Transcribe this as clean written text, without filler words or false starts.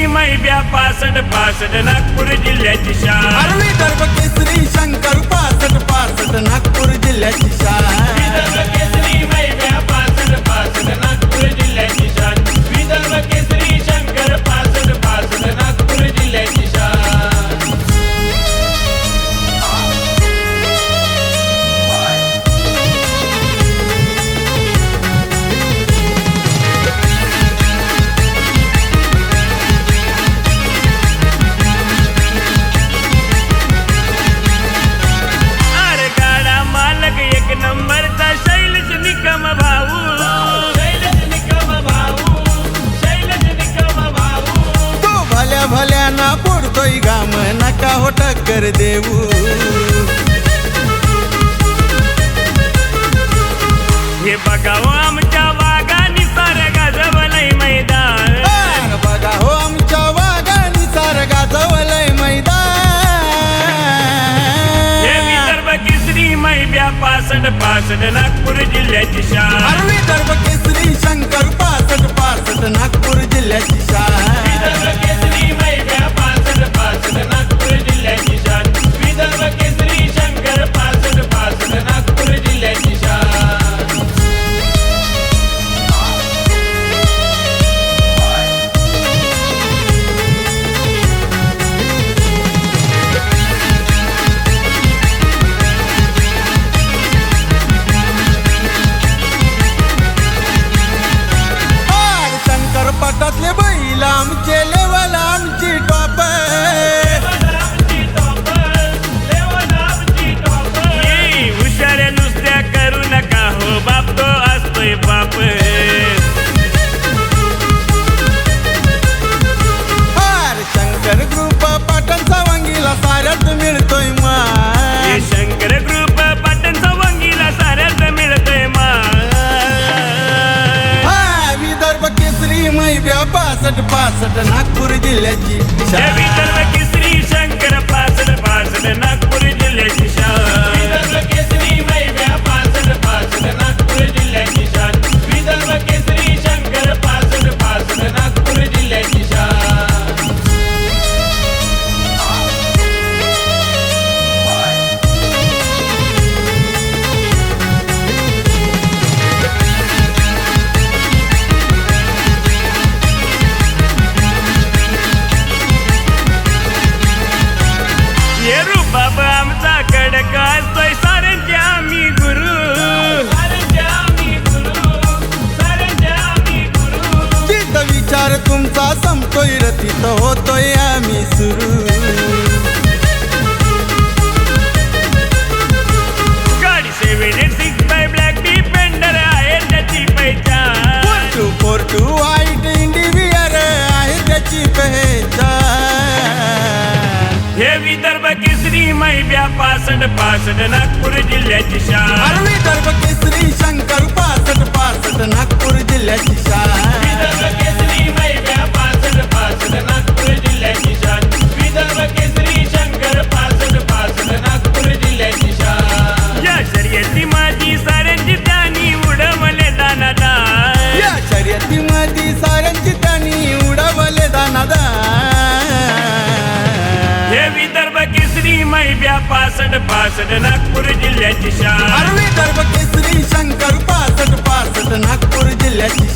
केसरी मैब्या 65 नागपूर जिल्ह्याची शान. विदर्भ केसरी शंकर 65 नागपूर जिल्ह्याची शान. विदर्भ केसरी मैब्या 65 नागपूर जिल्ह्याची शान. विदर्भ केसरी शंकर 65 नागपूर जिल्ह्याची शान. नंबरचा शैलज निकम भाऊ. शैलज निकम भाऊ. शैलज निकम भाऊ. तो भल्या भल्याना पोडतोय घाम नका हो टक्कर देऊ. हे बघाव आमच्या वाघानी सारं गाजवलंय मैदान. बघा हो आमच्या वाघानी सारं गाजवलंय मैदान. हे विदर्भ केसरी मैब्या 65 नागपूर जिल्ह्याची शान. विदर्भ केसरी शंकर 65 नागपूर जिल्ह्याची शान. विदर्भ केसरी मैब्या 65 नागपूर जिल्ह्याची शान. विदर्भ केसरी शंकर 65 नागपूर जिल्ह्याची शान. पटातले बैल आमचे लेवल आमची टॉप. हुशाऱ्या नुसत्या करू नका हो बाप तो असतोय बाप. शंकर ग्रुप पाटणचा वंगीला साऱ्यात मिळतोय मान. शंकर ग्रुप पाटणचा वंगीला साऱ्यात मिळतोय मान. विदर्भ केसरी मैब्या 65 नागपूर जिल्ह्याची शान. विदर्भ केसरी शंकर 65 नागपूर जिल्ह्याची शान. विदर्भ केसरी मैब्या 65 नागपूर जिल्ह्याची शान. विदर्भ केसरी शंकर 65 नागपूर जिल्ह्याची शान. बाबा आमचा कडक असतोय साऱ्यांचे आम्ही गुरु. साऱ्यांचे आम्ही गुरु. साऱ्यांचे आम्ही गुरु. जिथं विचार तुमचा संपतोय र तिथं होतोय आम्ही सुरू. गाडी 786 ब्लॅक डिफेंडर आहे त्याची पहिचान. 4242 व्हाईट इंडिवियर आहे त्याची पहिचान. हे विदर्भ केसरी मैब्या 65 नागपूर जिल्ह्याची शान. विदर्भ केसरी शंकर 65 नागपूर जिल्ह्याची शान. विदर्भ केसरी मैब्या 65 नागपूर जिल्ह्याची शान. विदर्भ केसरी शंकर 65 नागपूर जिल्ह्याची शान. या शर्यती माझी साऱ्यांची त्यांनी उडवले दानादान. या शर्यतीमध्ये साऱ्यांची त्यांनी उडवले दानादान. हे विदर्भ केसरी मैब्या 65 नागपूर जिल्ह्याची शान. विदर्भ केसरी शंकर 65 नागपूर जिल्ह्याची